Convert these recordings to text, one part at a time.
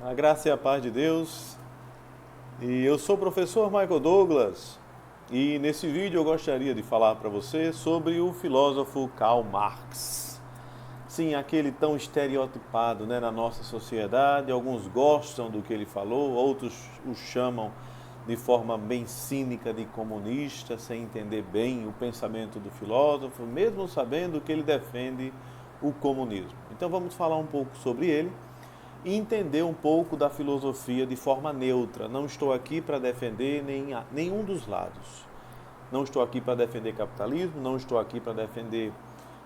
A graça e a paz de Deus. E eu sou o professor Michael Douglas. E nesse vídeo eu gostaria de falar para você sobre o filósofo Karl Marx. Sim, aquele tão estereotipado, né, na nossa sociedade. Alguns gostam do que ele falou, outros o chamam de forma bem cínica de comunista, sem entender bem o pensamento do filósofo, mesmo sabendo que ele defende o comunismo. Então vamos falar um pouco sobre ele e entender um pouco da filosofia de forma neutra. Não estou aqui para defender nenhum dos lados. Não estou aqui para defender capitalismo, não estou aqui para defender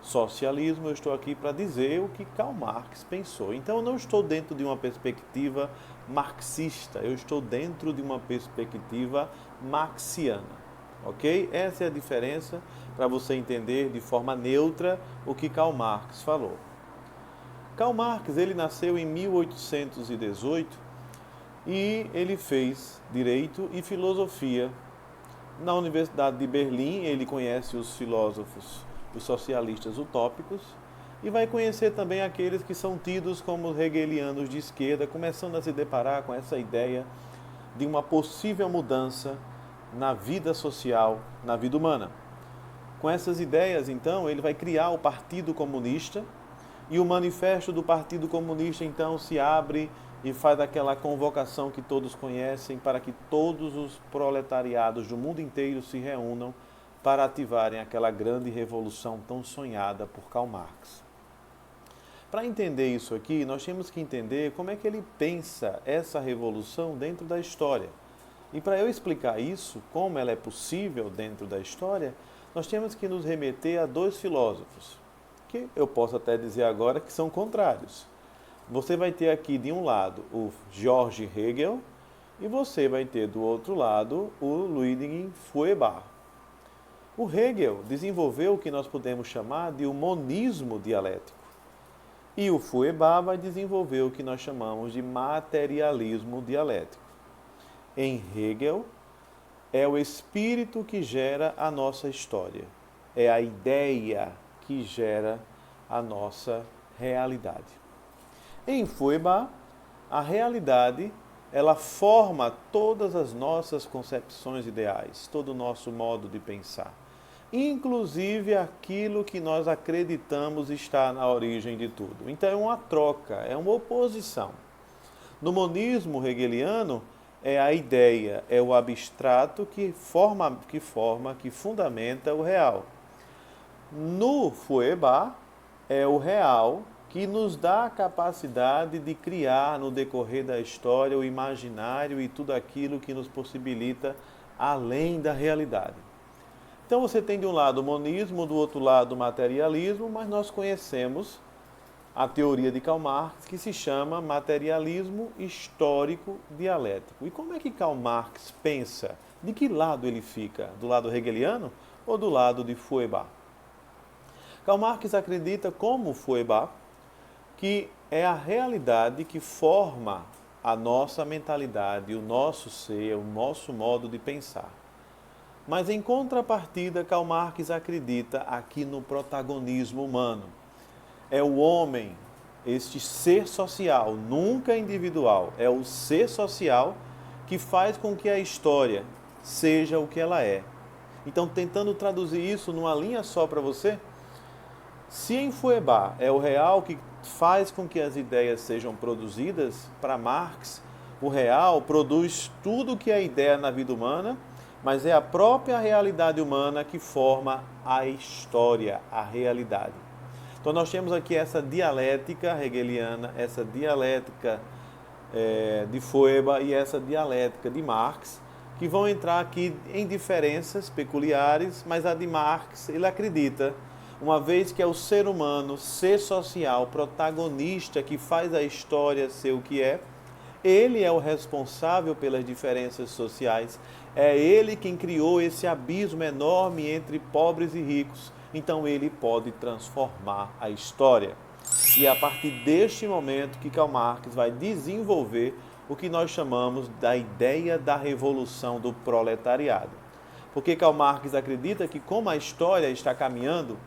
socialismo, eu estou aqui para dizer o que Karl Marx pensou. Então eu não estou dentro de uma perspectiva marxista, eu estou dentro de uma perspectiva marxiana. Ok? Essa é a diferença para você entender de forma neutra o que Karl Marx falou. Karl Marx, ele nasceu em 1818 e ele fez Direito e Filosofia. Na Universidade de Berlim, ele conhece os filósofos, os socialistas utópicos, e vai conhecer também aqueles que são tidos como hegelianos de esquerda, começando a se deparar com essa ideia de uma possível mudança na vida social, na vida humana. Com essas ideias, então, ele vai criar o Partido Comunista, e o manifesto do Partido Comunista, então, se abre e faz aquela convocação que todos conhecem para que todos os proletariados do mundo inteiro se reúnam para ativarem aquela grande revolução tão sonhada por Karl Marx. Para entender isso aqui, nós temos que entender como é que ele pensa essa revolução dentro da história. E para eu explicar isso, como ela é possível dentro da história, nós temos que nos remeter a dois filósofos, que eu posso até dizer agora que são contrários. Você vai ter aqui de um lado o George Hegel e você vai ter do outro lado o Ludwig Feuerbach. O Hegel desenvolveu o que nós podemos chamar de um monismo dialético. E o Feuerbach vai desenvolver o que nós chamamos de materialismo dialético. Em Hegel, é o espírito que gera a nossa história. É a ideia que gera a nossa realidade. Em Feuerbach, a realidade, ela forma todas as nossas concepções ideais, todo o nosso modo de pensar, inclusive aquilo que nós acreditamos estar na origem de tudo. Então é uma troca, é uma oposição. No monismo hegeliano, é a ideia, é o abstrato que fundamenta o real. No Feuerbach, é o real que nos dá a capacidade de criar no decorrer da história o imaginário e tudo aquilo que nos possibilita além da realidade. Então você tem de um lado o monismo, do outro lado o materialismo, mas nós conhecemos a teoria de Karl Marx, que se chama materialismo histórico dialético. E como é que Karl Marx pensa? De que lado ele fica? Do lado hegeliano ou do lado de Feuerbach? Karl Marx acredita, como Feuerbach, que é a realidade que forma a nossa mentalidade, o nosso ser, o nosso modo de pensar. Mas em contrapartida, Karl Marx acredita aqui no protagonismo humano. É o homem, este ser social, nunca individual, é o ser social que faz com que a história seja o que ela é. Então, tentando traduzir isso numa linha só para você, se em Feuerbach é o real que faz com que as ideias sejam produzidas, para Marx, o real produz tudo que é ideia na vida humana, mas é a própria realidade humana que forma a história, a realidade. Então nós temos aqui essa dialética hegeliana, essa dialética de Feuerbach e essa dialética de Marx, que vão entrar aqui em diferenças peculiares, mas a de Marx, ele acredita, uma vez que é o ser humano, ser social, protagonista, que faz a história ser o que é, ele é o responsável pelas diferenças sociais, é ele quem criou esse abismo enorme entre pobres e ricos, então ele pode transformar a história. E é a partir deste momento que Karl Marx vai desenvolver o que nós chamamos da ideia da revolução do proletariado. Porque Karl Marx acredita que como a história está caminhando,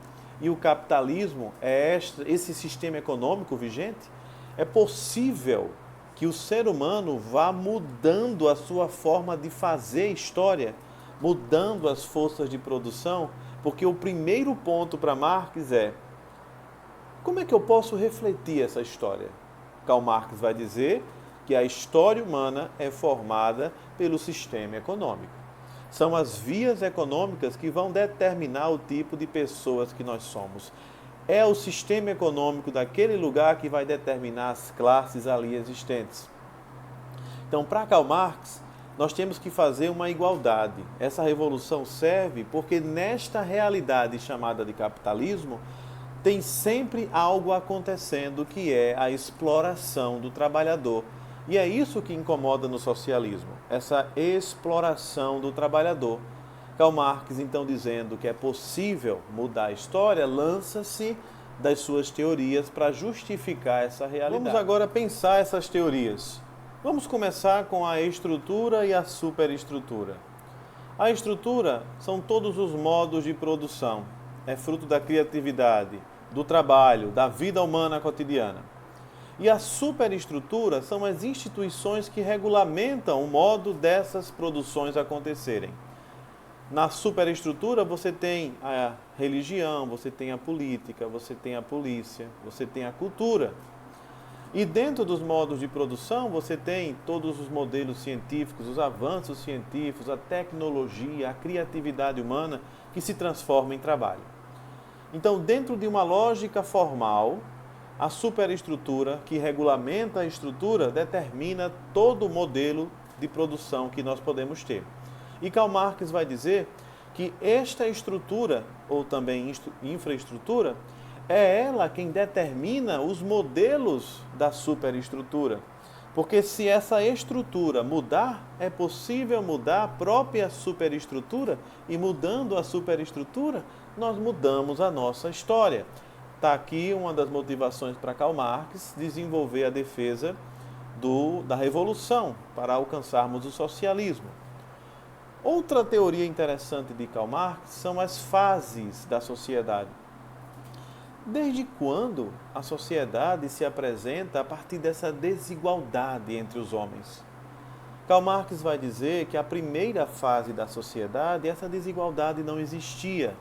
e o capitalismo é esse sistema econômico vigente, é possível que o ser humano vá mudando a sua forma de fazer história, mudando as forças de produção, porque o primeiro ponto para Marx é: como é que eu posso refletir essa história? Karl Marx vai dizer que a história humana é formada pelo sistema econômico. São as vias econômicas que vão determinar o tipo de pessoas que nós somos. É o sistema econômico daquele lugar que vai determinar as classes ali existentes. Então, para Karl Marx, nós temos que fazer uma igualdade. Essa revolução serve porque nesta realidade chamada de capitalismo, tem sempre algo acontecendo que é a exploração do trabalhador. E é isso que incomoda no socialismo, essa exploração do trabalhador. Karl Marx, então, dizendo que é possível mudar a história, lança-se das suas teorias para justificar essa realidade. Vamos agora pensar essas teorias. Vamos começar com a estrutura e a superestrutura. A estrutura são todos os modos de produção. É fruto da criatividade, do trabalho, da vida humana cotidiana. E a superestrutura são as instituições que regulamentam o modo dessas produções acontecerem. Na superestrutura você tem a religião, você tem a política, você tem a polícia, você tem a cultura. E dentro dos modos de produção você tem todos os modelos científicos, os avanços científicos, a tecnologia, a criatividade humana que se transforma em trabalho. Então, dentro de uma lógica formal, a superestrutura que regulamenta a estrutura determina todo o modelo de produção que nós podemos ter. E Karl Marx vai dizer que esta estrutura, ou também infraestrutura, é ela quem determina os modelos da superestrutura. Porque se essa estrutura mudar, é possível mudar a própria superestrutura, e mudando a superestrutura, nós mudamos a nossa história. Está aqui uma das motivações para Karl Marx desenvolver a defesa da revolução para alcançarmos o socialismo. Outra teoria interessante de Karl Marx são as fases da sociedade. Desde quando a sociedade se apresenta a partir dessa desigualdade entre os homens? Karl Marx vai dizer que a primeira fase da sociedade, essa desigualdade não existia,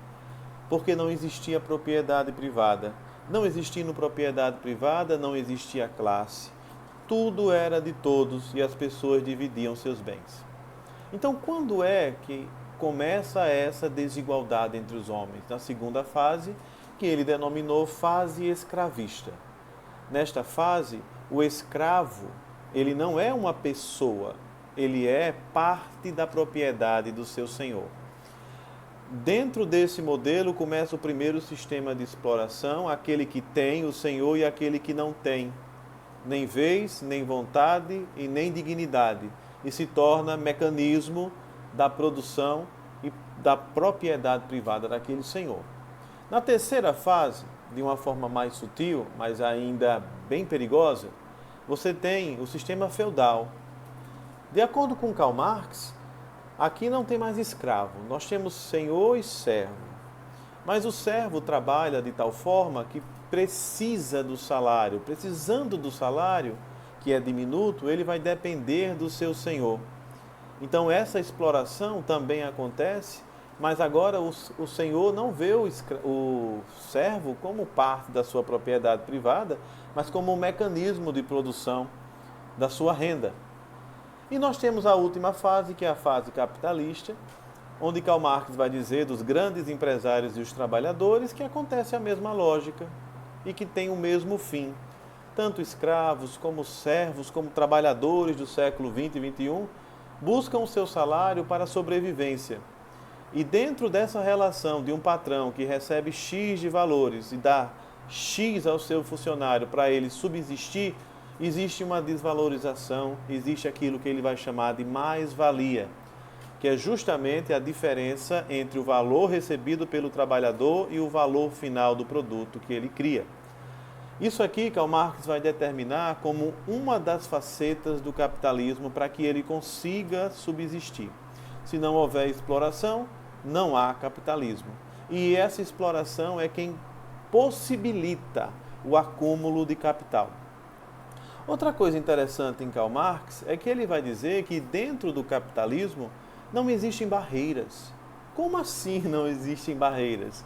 porque não existia propriedade privada. Não existindo propriedade privada, não existia classe. Tudo era de todos e as pessoas dividiam seus bens. Então, quando é que começa essa desigualdade entre os homens? Na segunda fase, que ele denominou fase escravista. Nesta fase, o escravo, ele não é uma pessoa, ele é parte da propriedade do seu senhor. Dentro desse modelo começa o primeiro sistema de exploração, aquele que tem o senhor e aquele que não tem, nem vez, nem vontade e nem dignidade, e se torna mecanismo da produção e da propriedade privada daquele senhor. Na terceira fase, de uma forma mais sutil, mas ainda bem perigosa, você tem o sistema feudal. De acordo com Karl Marx, aqui não tem mais escravo, nós temos senhor e servo. Mas o servo trabalha de tal forma que precisa do salário. Precisando do salário, que é diminuto, ele vai depender do seu senhor. Então essa exploração também acontece, mas agora o senhor não vê o servo como parte da sua propriedade privada, mas como um mecanismo de produção da sua renda. E nós temos a última fase, que é a fase capitalista, onde Karl Marx vai dizer dos grandes empresários e os trabalhadores que acontece a mesma lógica e que tem o mesmo fim. Tanto escravos, como servos, como trabalhadores do século XX e XXI buscam o seu salário para a sobrevivência. E dentro dessa relação de um patrão que recebe X de valores e dá X ao seu funcionário para ele subsistir, existe uma desvalorização, existe aquilo que ele vai chamar de mais-valia, que é justamente a diferença entre o valor recebido pelo trabalhador e o valor final do produto que ele cria. Isso aqui Karl Marx vai determinar como uma das facetas do capitalismo para que ele consiga subsistir. Se não houver exploração, não há capitalismo. E essa exploração é quem possibilita o acúmulo de capital. Outra coisa interessante em Karl Marx é que ele vai dizer que dentro do capitalismo não existem barreiras. Como assim não existem barreiras?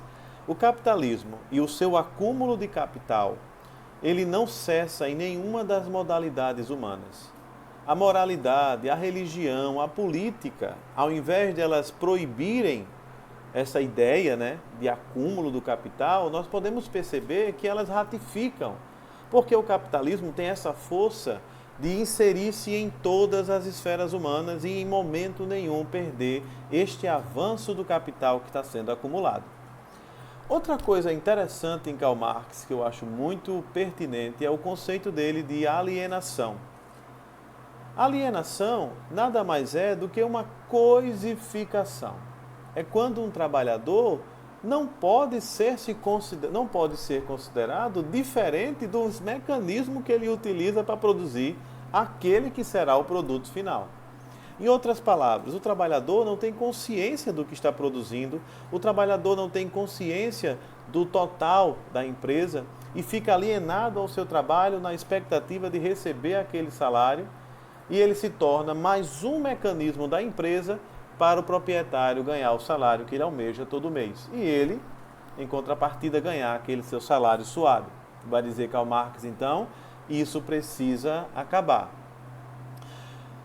O capitalismo e o seu acúmulo de capital, ele não cessa em nenhuma das modalidades humanas. A moralidade, a religião, a política, ao invés de elas proibirem essa ideia, de acúmulo do capital, nós podemos perceber que elas ratificam, porque o capitalismo tem essa força de inserir-se em todas as esferas humanas e em momento nenhum perder este avanço do capital que está sendo acumulado. Outra coisa interessante em Karl Marx, que eu acho muito pertinente, é o conceito dele de alienação. Alienação nada mais é do que uma coisificação. É quando um trabalhador não pode ser considerado diferente dos mecanismos que ele utiliza para produzir aquele que será o produto final. Em outras palavras, o trabalhador não tem consciência do que está produzindo, o trabalhador não tem consciência do total da empresa e fica alienado ao seu trabalho na expectativa de receber aquele salário, e ele se torna mais um mecanismo da empresa para o proprietário ganhar o salário que ele almeja todo mês. E ele, em contrapartida, ganhar aquele seu salário suado. Vai dizer Karl Marx, então, isso precisa acabar.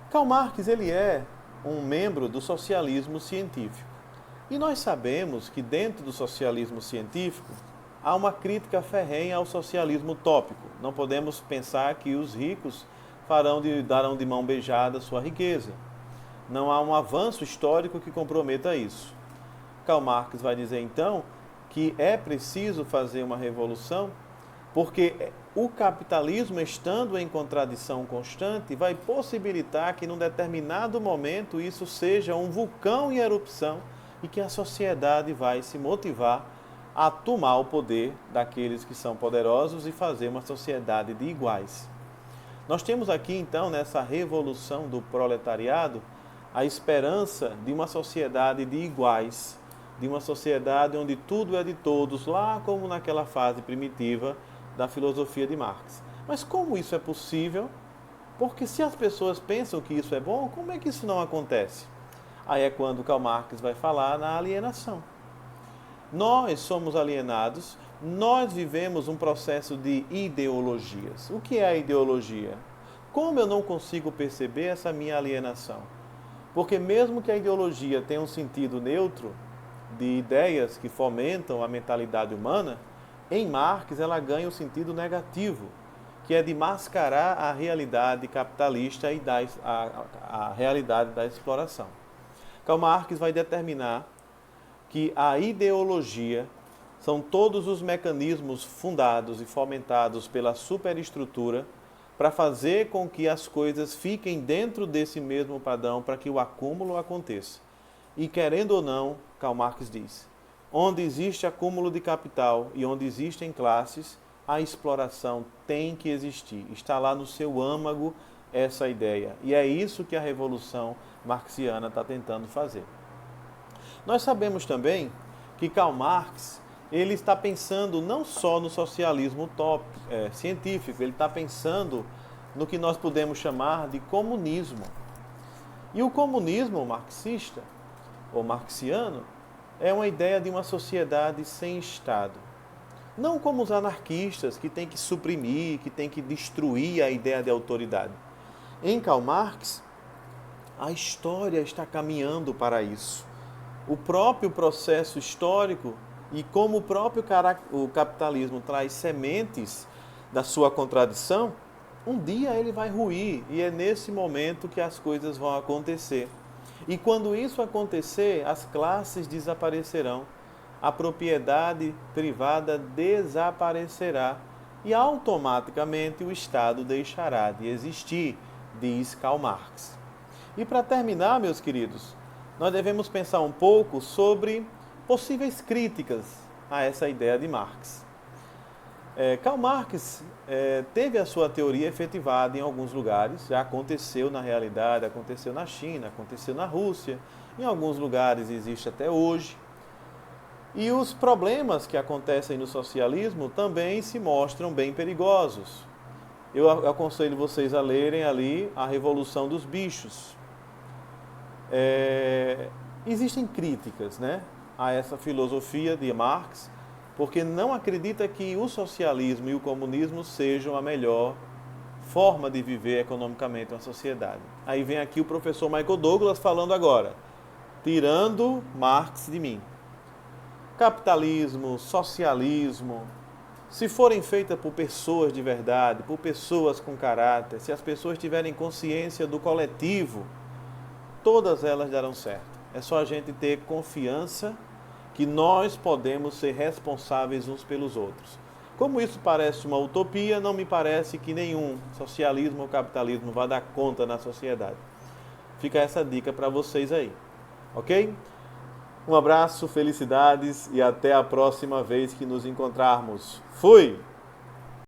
Karl Marx, ele é um membro do socialismo científico. E nós sabemos que dentro do socialismo científico há uma crítica ferrenha ao socialismo utópico. Não podemos pensar que os ricos darão de mão beijada sua riqueza. Não há um avanço histórico que comprometa isso. Karl Marx vai dizer, então, que é preciso fazer uma revolução, porque o capitalismo, estando em contradição constante, vai possibilitar que, num determinado momento, isso seja um vulcão em erupção e que a sociedade vai se motivar a tomar o poder daqueles que são poderosos e fazer uma sociedade de iguais. Nós temos aqui, então, nessa revolução do proletariado, a esperança de uma sociedade de iguais, de uma sociedade onde tudo é de todos, lá como naquela fase primitiva da filosofia de Marx. Mas como isso é possível? Porque se as pessoas pensam que isso é bom, como é que isso não acontece? Aí é quando Karl Marx vai falar na alienação. Nós somos alienados, nós vivemos um processo de ideologias. O que é a ideologia? Como eu não consigo perceber essa minha alienação? Porque mesmo que a ideologia tenha um sentido neutro, de ideias que fomentam a mentalidade humana, em Marx ela ganha um sentido negativo, que é de mascarar a realidade capitalista e a realidade da exploração. Karl Marx vai determinar que a ideologia são todos os mecanismos fundados e fomentados pela superestrutura para fazer com que as coisas fiquem dentro desse mesmo padrão para que o acúmulo aconteça. E querendo ou não, Karl Marx diz, onde existe acúmulo de capital e onde existem classes, a exploração tem que existir. Está lá no seu âmago essa ideia. E é isso que a Revolução Marxiana está tentando fazer. Nós sabemos também que Karl Marx ele está pensando não só no socialismo científico, ele está pensando no que nós podemos chamar de comunismo. E o comunismo marxista, ou marxiano, é uma ideia de uma sociedade sem Estado. Não como os anarquistas, que têm que suprimir, que têm que destruir a ideia de autoridade. Em Karl Marx, a história está caminhando para isso. O próprio processo histórico e como o capitalismo traz sementes da sua contradição, um dia ele vai ruir e é nesse momento que as coisas vão acontecer. E quando isso acontecer, as classes desaparecerão, a propriedade privada desaparecerá e automaticamente o Estado deixará de existir, diz Karl Marx. E para terminar, meus queridos, nós devemos pensar um pouco sobre possíveis críticas a essa ideia de Marx. Karl Marx teve a sua teoria efetivada em alguns lugares, já aconteceu na realidade, aconteceu na China, aconteceu na Rússia, em alguns lugares existe até hoje. E os problemas que acontecem no socialismo também se mostram bem perigosos. eu aconselho vocês a lerem ali A Revolução dos Bichos. Existem críticas, né, a essa filosofia de Marx, porque não acredita que o socialismo e o comunismo sejam a melhor forma de viver economicamente uma sociedade. Aí vem aqui o professor Michael Douglas falando agora, tirando Marx de mim. Capitalismo, socialismo, se forem feitas por pessoas de verdade, por pessoas com caráter, se as pessoas tiverem consciência do coletivo, todas elas darão certo. É só a gente ter confiança que nós podemos ser responsáveis uns pelos outros. Como isso parece uma utopia, não me parece que nenhum socialismo ou capitalismo vá dar conta na sociedade. Fica essa dica para vocês aí, ok? Um abraço, felicidades e até a próxima vez que nos encontrarmos. Fui!